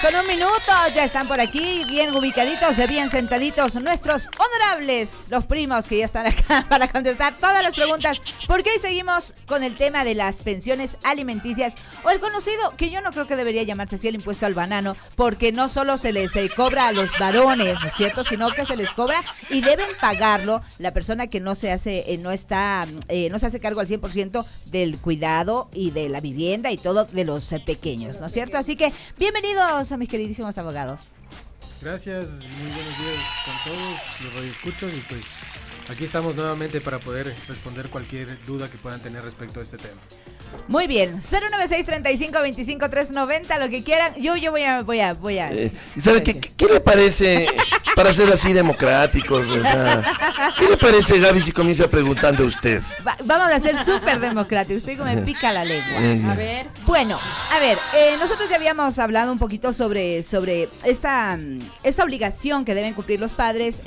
con un minuto. Ya están por aquí, bien ubicaditos, bien sentaditos, nuestros honorables, los primos que ya están acá para contestar todas las preguntas. Porque hoy seguimos con el tema de las pensiones alimenticias, o el conocido, que yo no creo que debería llamarse así, el impuesto al banano, porque no solo se les cobra a los varones, ¿no es cierto?, sino que se les cobra y deben pagarlo la persona que no se hace, no se hace cargo al 100% del cuidado y de la vivienda y todo de los pequeños, ¿no es cierto? Así que bienvenidos a mis queridísimos abogados. Gracias, muy buenos días con todos los radioescuchos y pues aquí estamos nuevamente para poder responder cualquier duda que puedan tener respecto a este tema. Muy bien, 096-35-25-390, lo que quieran. Yo voy a. ¿Sabe qué le parece, para ser así democráticos? O sea, ¿qué le parece, Gaby, si comienza preguntando a usted? Vamos a ser súper democráticos. Usted me pica la lengua. A ver. Bueno, a ver, nosotros ya habíamos hablado un poquito sobre esta obligación que deben cumplir los padres,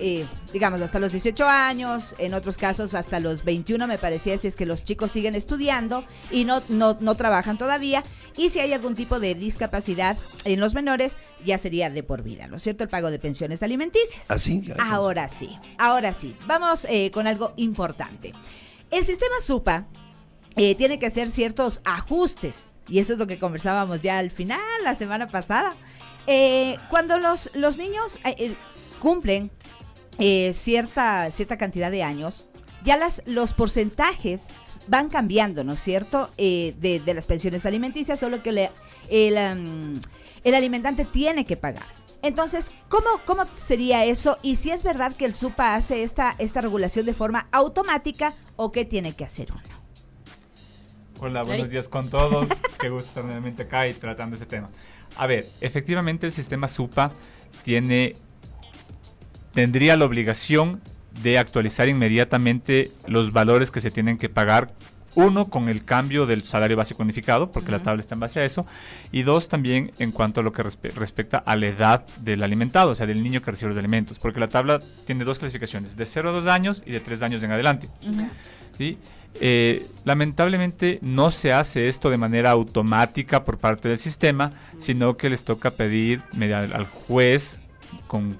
digamos, hasta los 18 años, en otros casos hasta los 21, me parecía, si es que los chicos siguen estudiando y no trabajan todavía, y si hay algún tipo de discapacidad en los menores, ya sería de por vida, ¿no es cierto?, el pago de pensiones alimenticias. ¿Así? Ahora sí. Vamos con algo importante. El sistema SUPA tiene que hacer ciertos ajustes, y eso es lo que conversábamos ya al final, la semana pasada. Cuando los niños cumplen cierta cantidad de años, ya los porcentajes van cambiando, ¿no es cierto?, de las pensiones alimenticias, solo que el alimentante tiene que pagar. Entonces, ¿cómo sería eso? Y si es verdad que el SUPA hace esta regulación de forma automática, ¿o qué tiene que hacer uno? Hola, buenos días con todos. Qué gusto estar nuevamente acá y tratando este tema. A ver, efectivamente el sistema SUPA tendría la obligación de actualizar inmediatamente los valores que se tienen que pagar. Uno, con el cambio del salario básico unificado, porque la tabla está en base a eso. Y dos, también en cuanto a lo que respecta a la edad del alimentado, o sea, del niño que recibe los alimentos. Porque la tabla tiene dos clasificaciones, de 0 a 2 años y de 3 años en adelante. ¿Sí? Lamentablemente no se hace esto de manera automática por parte del sistema, sino que les toca pedir al juez,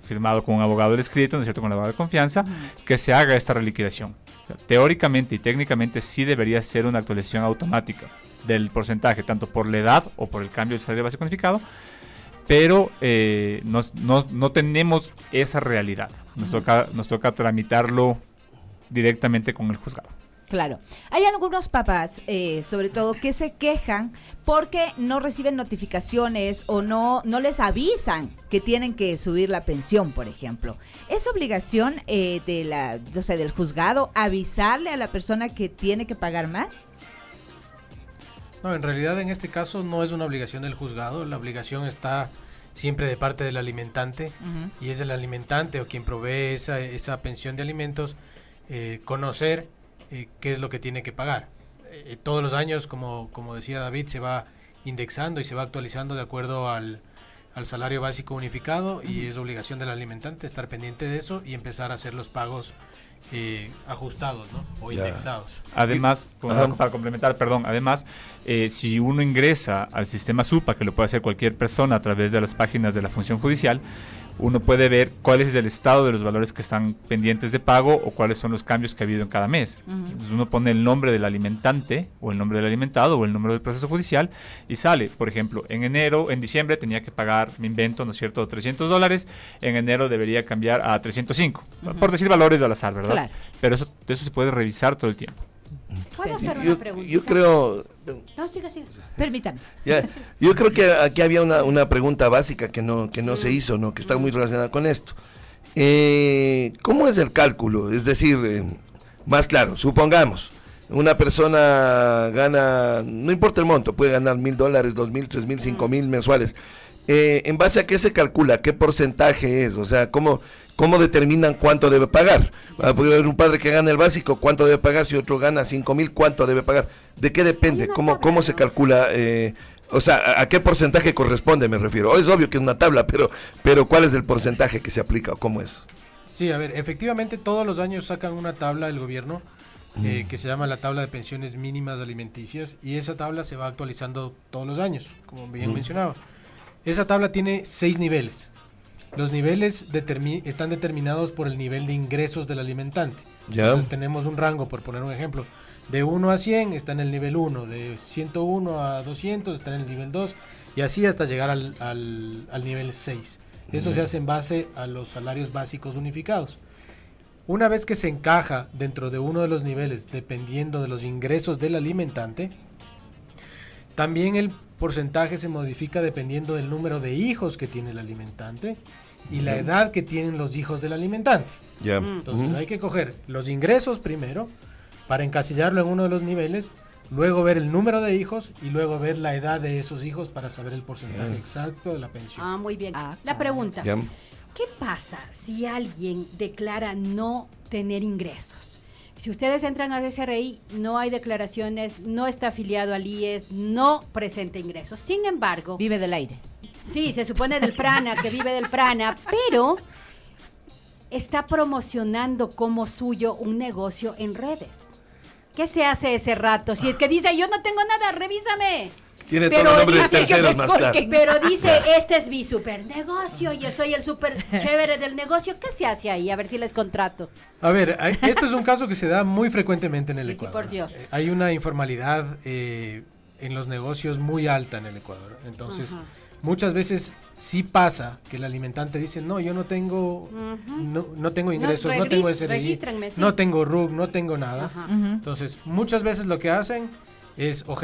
firmado con un abogado del escrito, ¿no es cierto?, con el abogado de confianza, que se haga esta reliquidación. O sea, teóricamente y técnicamente sí debería ser una actualización automática del porcentaje, tanto por la edad o por el cambio del salario básico unificado, pero no tenemos esa realidad. Nos toca tramitarlo directamente con el juzgado. Claro. Hay algunos papás, sobre todo, que se quejan porque no reciben notificaciones o no les avisan que tienen que subir la pensión, por ejemplo. ¿Es obligación del juzgado avisarle a la persona que tiene que pagar más? No, en realidad en este caso no es una obligación del juzgado, la obligación está siempre de parte del alimentante, y es el alimentante o quien provee esa pensión de alimentos conocer qué es lo que tiene que pagar. Todos los años, como decía David, se va indexando y se va actualizando de acuerdo al salario básico unificado, y es obligación del alimentante estar pendiente de eso y empezar a hacer los pagos ajustados, ¿no?, o indexados. Además, para complementar, si uno ingresa al sistema SUPA, que lo puede hacer cualquier persona a través de las páginas de la función judicial, uno puede ver cuál es el estado de los valores que están pendientes de pago o cuáles son los cambios que ha habido en cada mes. Entonces uno pone el nombre del alimentante o el nombre del alimentado o el número del proceso judicial y sale, por ejemplo, en diciembre tenía que pagar, me invento, ¿no es cierto?, $300, en enero debería cambiar a 305, por decir valores al azar, ¿verdad? Claro. Pero eso puede revisar todo el tiempo. ¿Puedo hacer una pregunta? Yo creo... No, siga. Permítame. Yo creo que aquí había una pregunta básica que no se hizo, ¿no?, que está muy relacionada con esto. ¿Cómo es el cálculo? Es decir, más claro, supongamos, una persona gana, no importa el monto, puede ganar $1,000, $2,000, $3,000, $5,000 mensuales. ¿En base a qué se calcula? ¿Qué porcentaje es? O sea, ¿cómo determinan cuánto debe pagar? Puede haber un padre que gana el básico, ¿cuánto debe pagar? Si otro gana 5,000, ¿cuánto debe pagar? ¿De qué depende? ¿Cómo se calcula? O sea, ¿a qué porcentaje corresponde, me refiero? Es obvio que es una tabla, pero ¿cuál es el porcentaje que se aplica o cómo es? Sí, a ver, efectivamente todos los años sacan una tabla el gobierno que se llama la tabla de pensiones mínimas alimenticias, y esa tabla se va actualizando todos los años, como bien mencionaba. Esa tabla tiene 6 niveles. Los niveles están determinados por el nivel de ingresos del alimentante. Ya. Entonces tenemos un rango, por poner un ejemplo, de 1 a 100 está en el nivel 1, de 101 a 200 está en el nivel 2, y así hasta llegar al nivel 6. Eso se hace en base a los salarios básicos unificados. Una vez que se encaja dentro de uno de los niveles, dependiendo de los ingresos del alimentante, también el porcentaje se modifica dependiendo del número de hijos que tiene el alimentante y la edad que tienen los hijos del alimentante. Ya. Entonces hay que coger los ingresos primero para encasillarlo en uno de los niveles, luego ver el número de hijos y luego ver la edad de esos hijos para saber el porcentaje exacto de la pensión. Ah, muy bien. Ah, La pregunta, Ya. ¿qué pasa si alguien declara no tener ingresos? Si ustedes entran a DSRI, no hay declaraciones, no está afiliado al IES, no presenta ingresos. Sin embargo, Vive del aire. sí, se supone del Prana, que vive del Prana, pero está promocionando como suyo un negocio en redes. ¿Qué se hace ese rato? Si es que dice, yo no tengo nada, revísame. Tiene Pero todo el nombre de dice que terceros me más claro. esculquen. Pero dice, este es mi super negocio, yo soy el super chévere del negocio. ¿Qué se hace ahí? A ver si les contrato. A ver, esto es un caso que se da muy frecuentemente en el Sí, sí, Ecuador. por Dios. Hay una informalidad en los negocios muy alta en el Ecuador. Entonces, Ajá. muchas veces sí pasa que el alimentante dice, no, yo no tengo, no tengo ingresos, no tengo SRI, regístrenme, sí. no tengo RUC, no tengo nada. Ajá. Entonces, muchas veces lo que hacen es o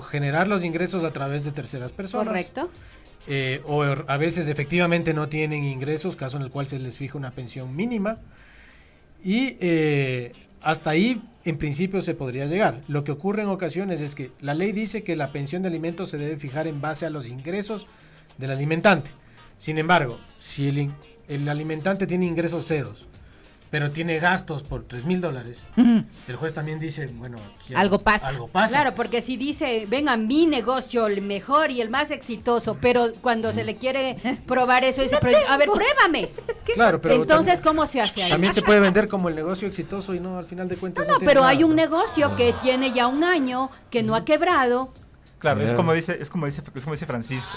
generar los ingresos a través de terceras personas. Correcto. O a veces efectivamente no tienen ingresos, caso en el cual se les fija una pensión mínima. Y hasta ahí en principio se podría llegar. Lo que ocurre en ocasiones es que la ley dice que la pensión de alimentos se debe fijar en base a los ingresos del alimentante. Sin embargo, si el alimentante tiene ingresos ceros, pero tiene gastos por $3,000, el juez también dice, bueno, aquí Algo pasa. Algo pasa. Claro, porque si dice, venga, mi negocio, el mejor y el más exitoso, pero cuando se le quiere probar eso, dice, pero, a ver, pruébame. Claro, pero Entonces, ¿cómo se hace ahí? también se puede vender como el negocio exitoso y no, al final de cuentas. No, tiene pero nada, hay un ¿no? negocio que tiene ya un año, que no ha quebrado. Claro, Ya. es como dice Francisco.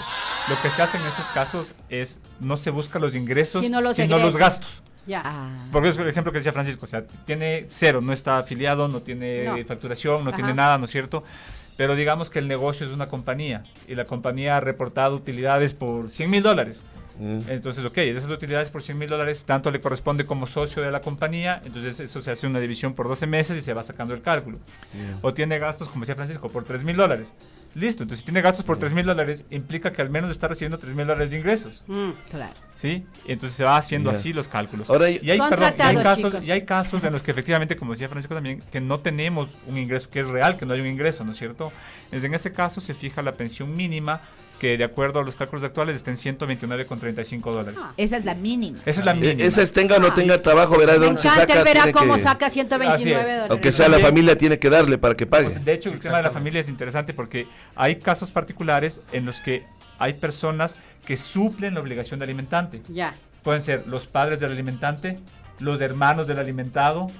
Lo que se hace en esos casos es no se busca los ingresos, Sino los sino los egresos. gastos. Ya. Ah. Porque es el ejemplo que decía Francisco, o sea, tiene cero, no está afiliado, no tiene No. facturación, no Ajá. tiene nada, ¿no es cierto? Pero digamos que el negocio es una compañía y la compañía ha reportado utilidades por $100,000. Entonces, ok, de esas utilidades por $100,000, tanto le corresponde como socio de la compañía, entonces eso se hace una división por 12 meses y se va sacando el cálculo. O tiene gastos, como decía Francisco, por $3,000. Listo, entonces si tiene gastos por $3,000, implica que al menos está recibiendo $3,000 de ingresos, Claro. ¿sí? Y entonces se va haciendo Ya. así los cálculos. Ahora, y hay, Contratados, casos, chicos. y hay casos en los que efectivamente, como decía Francisco también, que no tenemos un ingreso, que es real, que no hay un ingreso, ¿no es cierto? Entonces, en ese caso se fija la pensión mínima, que de acuerdo a los cálculos actuales está en $129,35. Ah. Esa es la mínima. Esa es la mínima. esa es tenga o no tenga trabajo, verá de Me dónde se encanta, saca. él verá tiene cómo que- saca $129. Así es. Aunque sea la También- familia, tiene que darle para que pague. De hecho, el tema de la Exactamente. familia es interesante porque hay casos particulares en los que hay personas que suplen la obligación del alimentante. Ya. Pueden ser los padres del alimentante, los hermanos del alimentado,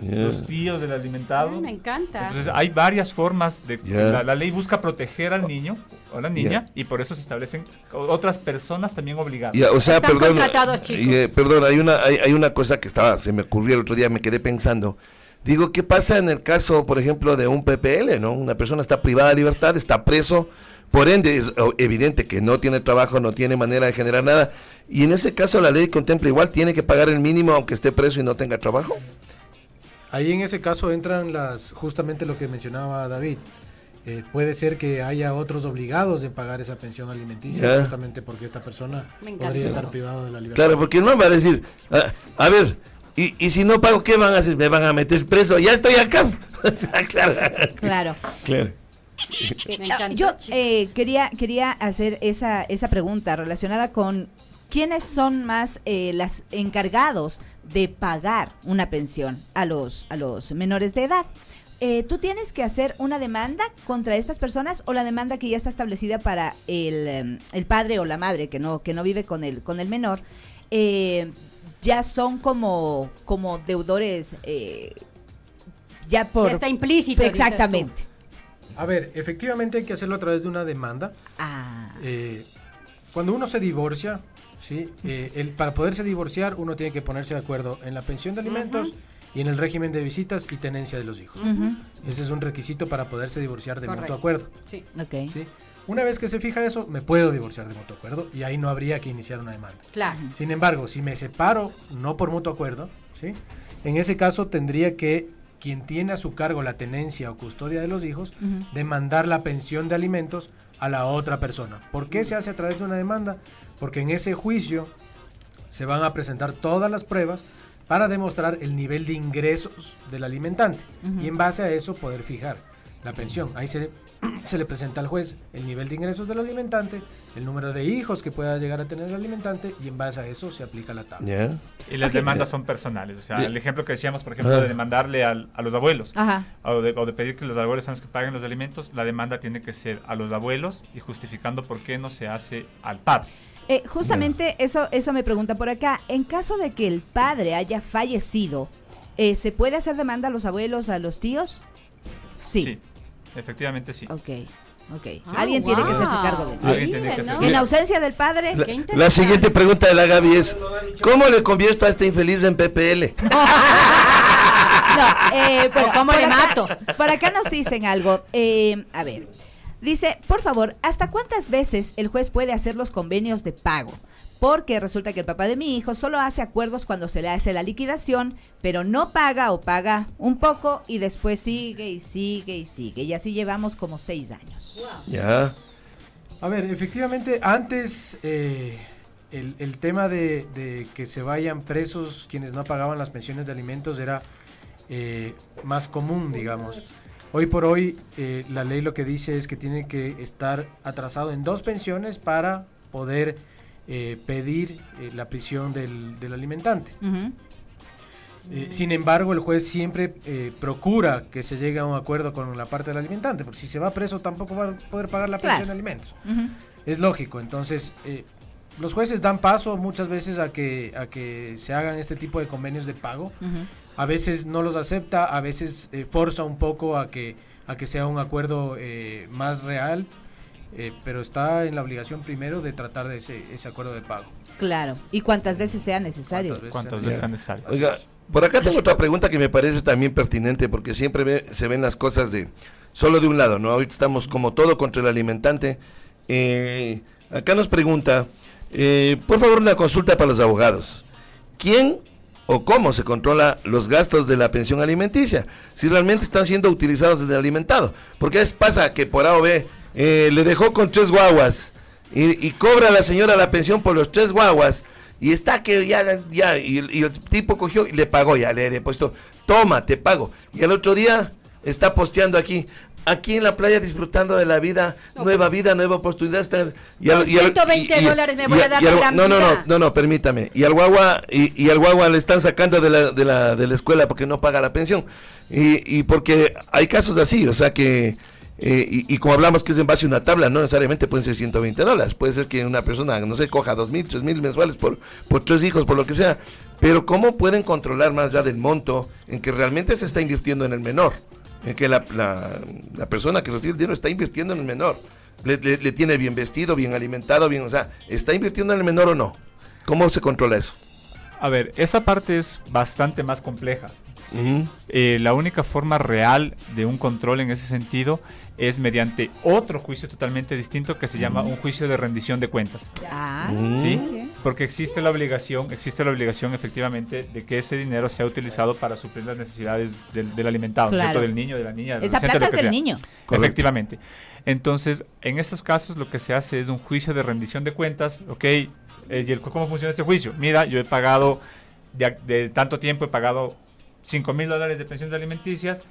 los tíos del alimentado. Me encanta. Entonces hay varias formas de... Ya. La ley busca proteger al niño o a la niña Ya. y por eso se establecen otras personas también obligadas. Ya, o sea, Están perdón, contratados, chicos. perdón, hay una cosa que se me ocurrió el otro día, me quedé pensando. Digo, ¿qué pasa en el caso, por ejemplo, de un PPL, ¿no? Una persona está privada de libertad, está preso, por ende es evidente que no tiene trabajo, no tiene manera de generar nada, y en ese caso la ley contempla igual, tiene que pagar el mínimo aunque esté preso y no tenga trabajo. Ahí en ese caso entran justamente lo que mencionaba David. Puede ser que haya otros obligados en pagar esa pensión alimenticia, Ya. justamente porque esta persona Me encanta. podría estar privado de la libertad. Claro, porque no va a decir, a ver, y si no pago, ¿qué van a hacer? Me van a meter preso, ya estoy acá. O sea, claro. Claro. Claro. Me encanta, Yo chicos. quería hacer esa pregunta relacionada con quiénes son más los encargados de pagar una pensión a los menores de edad. ¿Tú tienes que hacer una demanda contra estas personas o la demanda que ya está establecida para el padre o la madre que no vive con el menor ya son como deudores ya por... Ya está implícito. dices tú. Exactamente. A ver, efectivamente hay que hacerlo a través de una demanda. Ah, cuando uno se divorcia, ¿sí? Para poderse divorciar uno tiene que ponerse de acuerdo en la pensión de alimentos y en el régimen de visitas y tenencia de los hijos. Ese es un requisito para poderse divorciar de mutuo acuerdo. Sí. Ok. ¿Sí? Una vez que se fija eso, me puedo divorciar de mutuo acuerdo y ahí no habría que iniciar una demanda. Claro. Sin embargo, si me separo no por mutuo acuerdo, ¿sí? En ese caso tendría que quien tiene a su cargo la tenencia o custodia de los hijos demandar la pensión de alimentos a la otra persona. ¿Por qué se hace a través de una demanda? Porque en ese juicio se van a presentar todas las pruebas para demostrar el nivel de ingresos del alimentante y en base a eso poder fijar la pensión. Ahí se le presenta al juez el nivel de ingresos del alimentante, el número de hijos que pueda llegar a tener el alimentante y en base a eso se aplica la tabla. ¿Ya? Y las demandas son personales. O sea, el ejemplo que decíamos, por ejemplo, de demandarle a los abuelos o de pedir que los abuelos sean los que paguen los alimentos, la demanda tiene que ser a los abuelos y justificando por qué no se hace al padre. Justamente eso me pregunta por acá. En caso de que el padre haya fallecido, ¿se puede hacer demanda a los abuelos, a los tíos? Sí. Efectivamente sí. Ok. Alguien tiene que hacerse cargo de él. Alguien tiene que hacerse En ausencia del padre. La siguiente pregunta de la Gaby es, ¿cómo le convierto a este infeliz en PPL? Bueno, ¿cómo le mato? Por acá nos dicen algo. A ver, dice, por favor, ¿hasta cuántas veces el juez puede hacer los convenios de pago? Porque resulta que el papá de mi hijo solo hace acuerdos cuando se le hace la liquidación, pero no paga o paga un poco y después sigue y sigue y sigue. Y así llevamos como 6 años. Wow. Ya. A ver, efectivamente, antes el tema de que se vayan presos quienes no pagaban las pensiones de alimentos era más común, digamos. Hoy por hoy, la ley lo que dice es que tiene que estar atrasado en 2 pensiones para poder pedir la prisión del alimentante. Sin embargo, el juez siempre procura que se llegue a un acuerdo con la parte del alimentante, porque si se va preso tampoco va a poder pagar la pensión de alimentos. Es lógico, entonces los jueces dan paso muchas veces a que se hagan este tipo de convenios de pago. A veces no los acepta, a veces forza un poco a que sea un acuerdo más real. Pero está en la obligación primero de tratar de ese acuerdo de pago. Claro, y cuantas veces sea necesario. ¿Cuántas veces sea necesario? Oiga, por acá tengo otra pregunta que me parece también pertinente, porque siempre se ven las cosas solo de un lado, ¿no? Ahorita estamos como todo contra el alimentante. Acá nos pregunta, por favor, una consulta para los abogados. ¿Quién o cómo se controla los gastos de la pensión alimenticia? Si realmente están siendo utilizados en el alimentado. Porque a veces pasa que por A o B le dejó con 3 guaguas y cobra a la señora la pensión por los 3 guaguas y está que ya y el tipo cogió y le pagó, ya le he puesto, toma, te pago, y al otro día está posteando aquí en la playa disfrutando de la vida, nueva oportunidad. Con $120 me voy a dar la gran vida. No, permítame. Y al guagua le están sacando de la escuela porque no paga la pensión. Y porque hay casos así, o sea que y como hablamos que es en base a una tabla, no necesariamente pueden ser $120, puede ser que una persona, no sé, coja 2,000, 3,000 mensuales por 3 hijos, por lo que sea, pero ¿cómo pueden controlar más allá del monto en que realmente se está invirtiendo en el menor? En que la persona que recibe el dinero está invirtiendo en el menor, le tiene bien vestido, bien alimentado, bien, o sea, ¿está invirtiendo en el menor o no? ¿Cómo se controla eso? A ver, esa parte es bastante más compleja. La única forma real de un control en ese sentido es mediante otro juicio totalmente distinto que se llama un juicio de rendición de cuentas. ¿Sí? Porque existe la obligación efectivamente de que ese dinero sea utilizado para suplir las necesidades del alimentado, claro, ¿cierto? Del niño, de la niña, del esa adolescente, plata es lo que del sea. niño. Correcto. Efectivamente. Entonces, en estos casos lo que se hace es un juicio de rendición de cuentas, ¿ok? ¿Y cómo funciona este juicio? Mira, yo he pagado, de tanto tiempo he pagado $5,000 de pensiones alimenticias.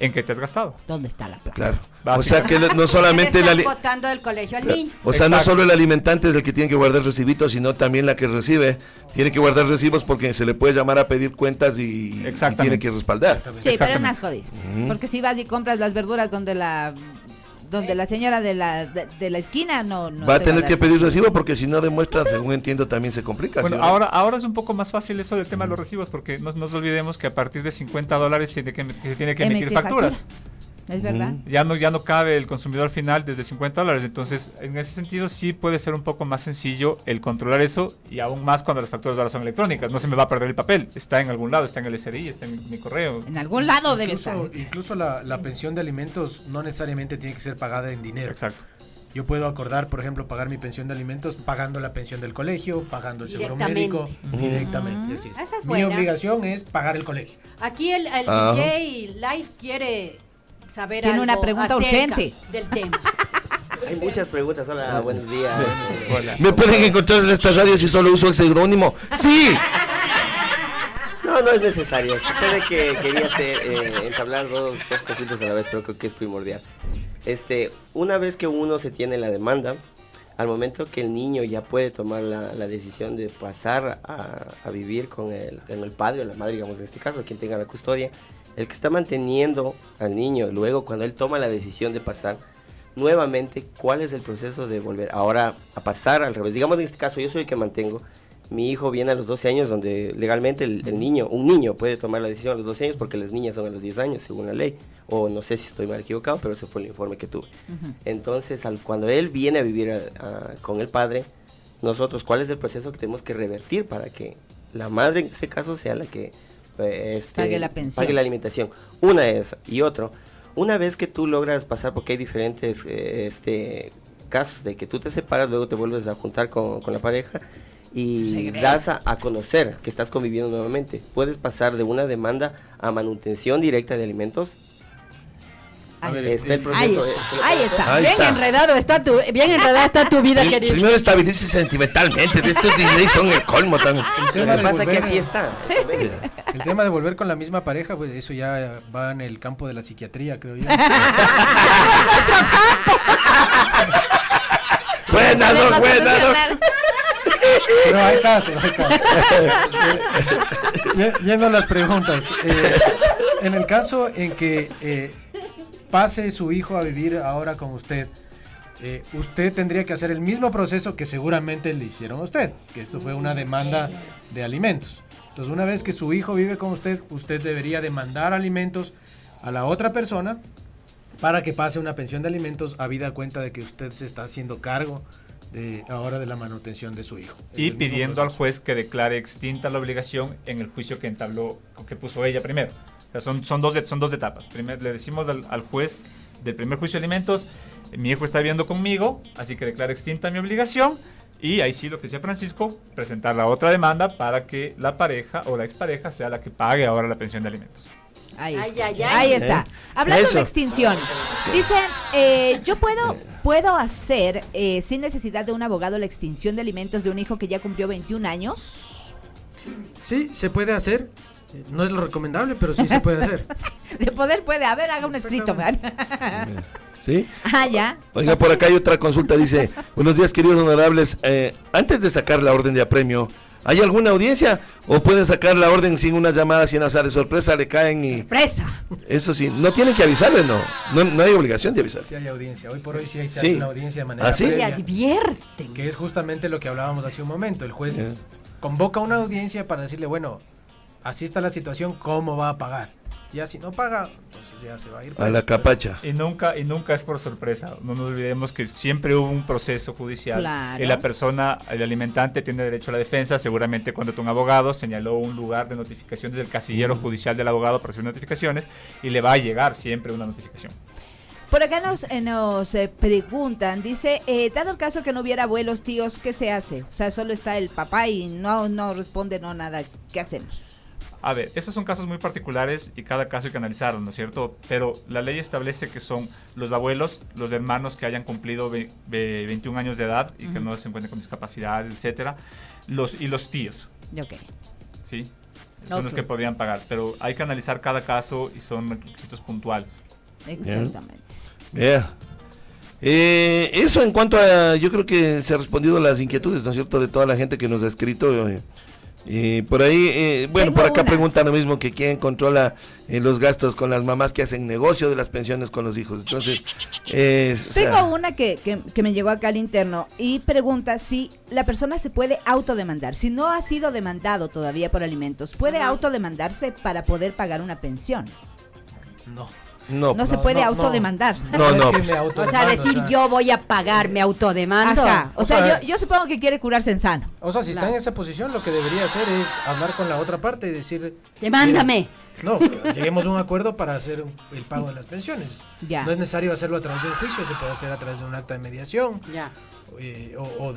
¿En qué te has gastado? ¿Dónde está la plata? Claro. O sea que no solamente le está botando del colegio al niño. O sea, Exacto. no solo el alimentante es el que tiene que guardar recibitos, sino también la que recibe tiene que guardar recibos porque se le puede llamar a pedir cuentas y tiene que respaldar. Sí, pero es más jodido. Porque si vas y compras las verduras donde la señora de la esquina no va a te tener dar que pedir recibo porque si no demuestra, según entiendo, también se complica. Bueno, ¿sí? ahora es un poco más fácil eso del tema de los recibos porque no nos olvidemos que a partir de $50 se tiene que emitir facturas. Es verdad. Ya no cabe el consumidor final desde $50. Entonces, en ese sentido, sí puede ser un poco más sencillo el controlar eso, y aún más cuando las facturas ahora son electrónicas. No se me va a perder el papel. Está en algún lado, está en el SRI, está en mi correo. En algún lado debe estar. Incluso la pensión de alimentos no necesariamente tiene que ser pagada en dinero. Exacto. Yo puedo acordar, por ejemplo, pagar mi pensión de alimentos pagando la pensión del colegio, pagando el seguro médico directamente. Así es. Esa es Mi buena. obligación es pagar el colegio. Aquí el DJ Light quiere saber Tiene algo una pregunta acerca urgente del tema. Hay muchas preguntas. Hola, buenos días. Hola. ¿Me pueden encontrar en esta radio si solo uso el seudónimo? ¡Sí! No es necesario. Sucede que quería entablar dos cositas a la vez, pero creo que es primordial. Una vez que uno se tiene la demanda, al momento que el niño ya puede tomar la decisión de pasar a vivir con el padre o la madre, digamos en este caso, quien tenga la custodia, el que está manteniendo al niño, luego cuando él toma la decisión de pasar, nuevamente, ¿cuál es el proceso de volver ahora a pasar al revés? Digamos en este caso, yo soy el que mantengo. Mi hijo viene a los 12 años, donde legalmente un niño puede tomar la decisión a los 12 años, porque las niñas son a los 10 años, según la ley. O no sé si estoy mal equivocado, pero ese fue el informe que tuve. Entonces, cuando él viene a vivir con el padre, nosotros, ¿cuál es el proceso que tenemos que revertir para que la madre, en este caso, sea la que pague la pensión, pague la alimentación? Una es, y otro, una vez que tú logras pasar, porque hay diferentes casos de que tú te separas, luego te vuelves a juntar con la pareja, y das a conocer que estás conviviendo nuevamente, puedes pasar de una demanda a manutención directa de alimentos. A ver, Está el proceso. Ahí está. Ahí Bien está. enredada está tu vida, querido. Primero estabilice sentimentalmente. De estos DJs son el colmo también. el tema Lo que de pasa es que volver- así está. El tema de volver con la misma pareja, pues eso ya va en el campo de la psiquiatría, creo yo. Buena, Podemos Doc, buena, Doc. solucionar. Pero hay casos, hay casos. Yendo a las preguntas. En el caso en que pase su hijo a vivir ahora con usted, usted tendría que hacer el mismo proceso que seguramente le hicieron a usted, que esto fue una demanda de alimentos. Entonces, una vez que su hijo vive con usted, usted debería demandar alimentos a la otra persona para que pase una pensión de alimentos, habida cuenta de que usted se está haciendo cargo ahora de la manutención de su hijo. Es Y el mismo pidiendo al proceso. juez que declare extinta la obligación en el juicio que entabló, que puso ella primero. O sea, son dos etapas. Primero le decimos al juez del primer juicio de alimentos: mi hijo está viviendo conmigo, así que declara extinta mi obligación. Y ahí sí, lo que decía Francisco, presentar la otra demanda para que la pareja o la expareja sea la que pague ahora la pensión de alimentos. Ahí Ay, está. ay, ay. Ahí está. Hablando Eso. de extinción, dicen, yo puedo hacer sin necesidad de un abogado la extinción de alimentos de un hijo que ya cumplió 21 años. Sí, se puede hacer. No es lo recomendable, pero sí se puede hacer. De poder puede. A ver, haga un escrito. Exactamente. ¿Sí? Ah, ya. Oiga, por acá hay otra consulta, dice: buenos días, queridos honorables, antes de sacar la orden de apremio, ¿hay alguna audiencia? ¿O pueden sacar la orden sin unas llamadas, sin azar de sorpresa, le caen y...? Presa. Eso sí, no tienen que avisarle, no hay obligación de avisar. Sí hay audiencia. Hoy por hoy sí se Sí. hace una audiencia de manera ¿Ah, sí? Y previa, advierten. que es justamente lo que hablábamos hace un momento. El juez Ya. convoca una audiencia para decirle, bueno, así está la situación, ¿cómo va a pagar? Ya si no paga, entonces ya se va a ir A preso. la capacha. Y nunca es por sorpresa. No nos olvidemos que siempre hubo un proceso judicial. Claro. Y la persona, el alimentante, tiene derecho a la defensa. Seguramente cuando un abogado señaló un lugar de notificación desde el casillero judicial del abogado para recibir notificaciones, y le va a llegar siempre una notificación. Por acá nos preguntan, dice, dado el caso que no hubiera abuelos, tíos, ¿qué se hace? O sea, solo está el papá y no responde, no nada. ¿Qué hacemos? A ver, esos son casos muy particulares y cada caso hay que analizarlo, ¿no es cierto? Pero la ley establece que son los abuelos, los hermanos que hayan cumplido 21 años de edad y que no se encuentren con discapacidad, etcétera, y los tíos, Ok. ¿sí? Son los que podrían pagar, pero hay que analizar cada caso y son requisitos puntuales. Exactamente. Vea. Eso en cuanto a, yo creo que se ha respondido a las inquietudes, ¿no es cierto?, de toda la gente que nos ha escrito. Por ahí, bueno, Tengo por acá una. preguntan lo mismo, que quién controla los gastos con las mamás que hacen negocio de las pensiones con los hijos. Entonces, o sea, Tengo una que me llegó acá al interno y pregunta si la persona se puede autodemandar. Si no ha sido demandado todavía por alimentos, ¿puede autodemandarse para poder pagar una pensión? No. No se puede autodemandar. No, no. Es que me O sea, autodemando, decir yo voy a pagar, me autodemando. Ajá. O O sea, sea, yo supongo que quiere curarse en sano. O sea, si Claro. está en esa posición, lo que debería hacer es hablar con la otra parte y decir... Demándame. No, lleguemos a un acuerdo para hacer el pago de las pensiones. Ya. No es necesario hacerlo a través de un juicio, se puede hacer a través de un acta de mediación Ya. o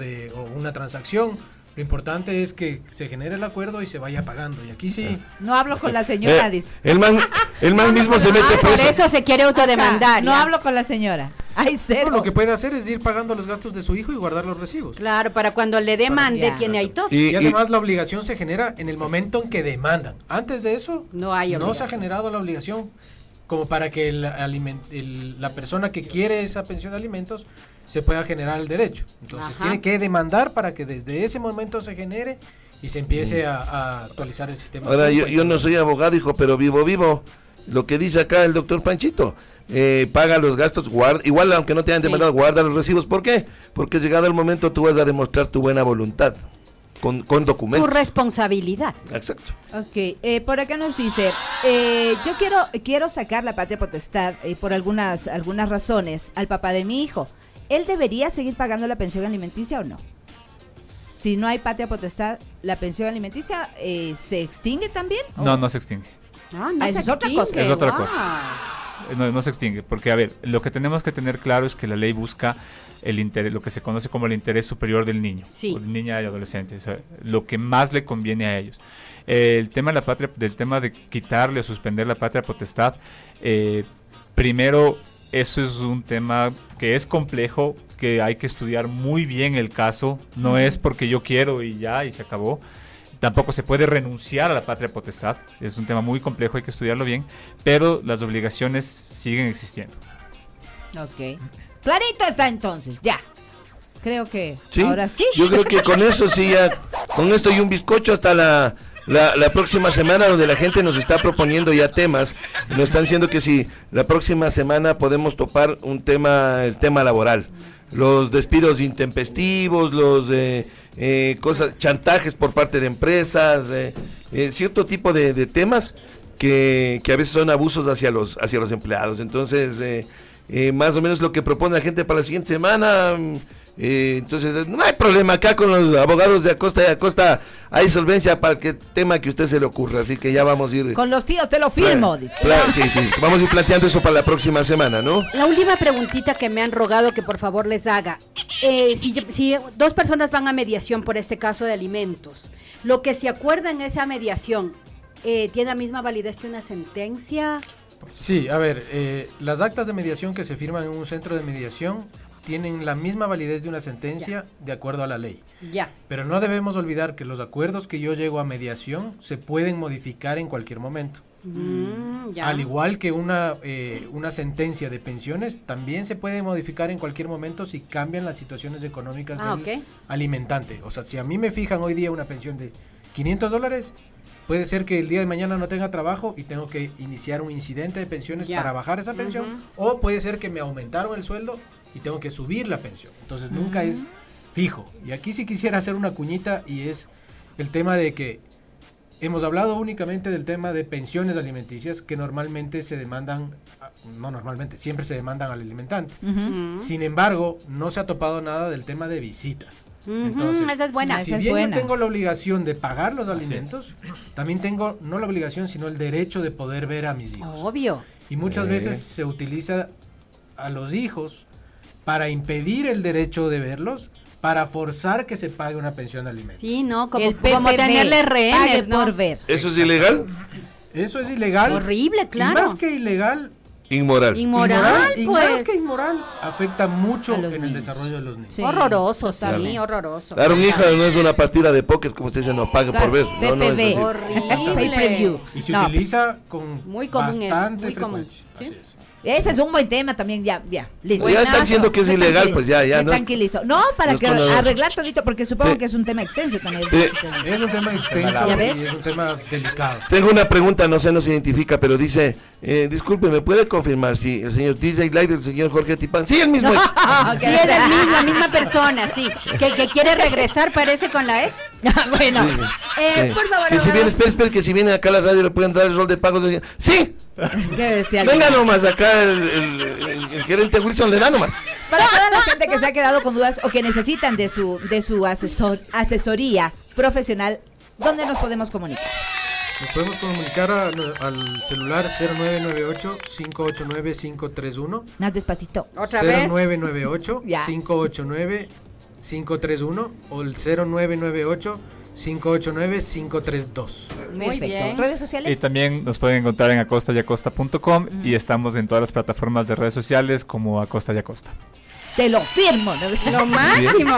una transacción. Lo importante es que se genere el acuerdo y se vaya pagando. Y aquí sí, No hablo con la señora, dice. El man mismo se mete Por preso. eso se quiere autodemandar. No ya. hablo con la señora. Ay, cero. no, lo que puede hacer es ir pagando los gastos de su hijo y guardar los recibos. Claro, para cuando le demande, Ya. tiene ahí todo. Y además la obligación se genera en el momento en que demandan. Antes de eso, No hay se ha obligación. generado la obligación como para que la persona que quiere esa pensión de alimentos se pueda generar el derecho. Entonces Ajá. tiene que demandar para que desde ese momento se genere y se empiece a actualizar el sistema. Ahora, SUPA. yo no soy abogado, hijo, pero vivo. Lo que dice acá el doctor Panchito, paga los gastos, igual aunque no te hayan Sí. demandado, guarda los recibos. ¿Por qué? Porque llegado el momento tú vas a demostrar tu buena voluntad con Tu documentos. responsabilidad. Exacto. Ok, por acá nos dice, yo quiero sacar la patria potestad por algunas razones al papá de mi hijo. ¿Él debería seguir pagando la pensión alimenticia o no? Si no hay patria potestad, ¿la pensión alimenticia se extingue también? ¿O? No, no se extingue. Ah, no Esa se es otra extingue, cosa. Es otra wow. cosa. No se extingue, porque a ver, lo que tenemos que tener claro es que la ley busca el interés, lo que se conoce como el interés superior del niño, Sí. o del niña y adolescente, o sea, lo que más le conviene a ellos. El tema de la patria, del tema de quitarle o suspender la patria potestad, primero, eso es un tema que es complejo, que hay que estudiar muy bien el caso, no es porque yo quiero y ya, y se acabó. Tampoco se puede renunciar a la patria potestad, es un tema muy complejo, hay que estudiarlo bien, pero las obligaciones siguen existiendo. Ok. Clarito está entonces, ya. Creo que Sí, ahora sí. yo creo que con eso sí, ya, con esto y un bizcocho hasta la próxima semana, donde la gente nos está proponiendo ya temas, nos están diciendo que si la próxima semana podemos topar el tema laboral, los despidos intempestivos, los chantajes por parte de empresas, cierto tipo de temas que a veces son abusos hacia los empleados. Entonces, más o menos lo que propone la gente para la siguiente semana. Entonces, no hay problema, acá con los abogados de Acosta y Acosta hay solvencia para el tema que a usted se le ocurra, así que ya vamos a ir. Con los tíos te lo firmo, dice. Sí, vamos a ir planteando eso para la próxima semana, ¿no? La última preguntita que me han rogado que por favor les haga. Si dos personas van a mediación por este caso de alimentos, lo que se acuerda en esa mediación, ¿tiene la misma validez que una sentencia? Sí, a ver, las actas de mediación que se firman en un centro de mediación tienen la misma validez de una sentencia de acuerdo a la ley. Ya. Pero no debemos olvidar que los acuerdos que yo llego a mediación se pueden modificar en cualquier momento. Ya. Al igual que una sentencia de pensiones, también se puede modificar en cualquier momento si cambian las situaciones económicas del ok. alimentante. O sea, si a mí me fijan hoy día una pensión de $500, puede ser que el día de mañana no tenga trabajo y tengo que iniciar un incidente de pensiones Ya. para bajar esa pensión. O puede ser que me aumentaron el sueldo y tengo que subir la pensión. Entonces nunca es fijo. Y aquí sí quisiera hacer una cuñita, y es el tema de que hemos hablado únicamente del tema de pensiones alimenticias que normalmente se demandan, siempre se demandan al alimentante. Sin embargo, no se ha topado nada del tema de visitas. Entonces, esa es buena. si Esa es bien buena. yo tengo la obligación de pagar los Así alimentos, también tengo no la obligación, sino el derecho de poder ver a mis hijos. Obvio. Y muchas veces se utiliza a los hijos para impedir el derecho de verlos, para forzar que se pague una pensión de alimentos. Sí, ¿no? Como, El como PPV, tenerle rehenes, pague ¿no? por ver. ¿Eso es ilegal? Eso es ilegal. Horrible, claro. Y más que ilegal, Inmoral. Inmoral, y pues. más que inmoral, afecta mucho A los en el niños. desarrollo de los niños. Sí. Horroroso, sí, totalmente. horroroso. Claro, un hijo no es una partida de póker, como usted dice, no pague por ver. No, no es PPV. así. Horrible. Pay-per-view. Y se No, utiliza con Muy común es, bastante muy común, frecuencia. ¿sí? Así es. Ese es un buen tema también, ya, listo. Ya están diciendo que es Me ilegal, pues ya, Me no. tranquilizo. No, para Nos que conocemos. arreglar todito, porque supongo que es un tema extenso también. Es un tema extenso ¿Ya ves? y es un tema delicado. Tengo una pregunta, no sé, no se identifica, pero dice, disculpe, ¿me puede confirmar si el señor DJ Light y el señor Jorge Tipán? Sí, el mismo es. Sí, es el mismo, la misma persona, sí. Que quiere regresar, parece, con la ex. Bueno, Sí. por favor, Que si viene, abogados. espera, que si viene acá a la radio le pueden dar el rol de pagos. Sí, Qué bestial. venga nomás acá el gerente Wilson le da nomás. Para toda la gente que se ha quedado con dudas o que necesitan de su asesoría profesional, ¿dónde nos podemos comunicar? Nos podemos comunicar al celular 0998-589-531. Más despacito. ¿Otra vez? 0998-589-531 o el 0998-589-532. Muy Perfecto. bien. ¿Redes sociales? Y también nos pueden encontrar en acostayacosta.com y estamos en todas las plataformas de redes sociales como Acosta y Acosta. Te lo firmo. ¿No? Lo máximo.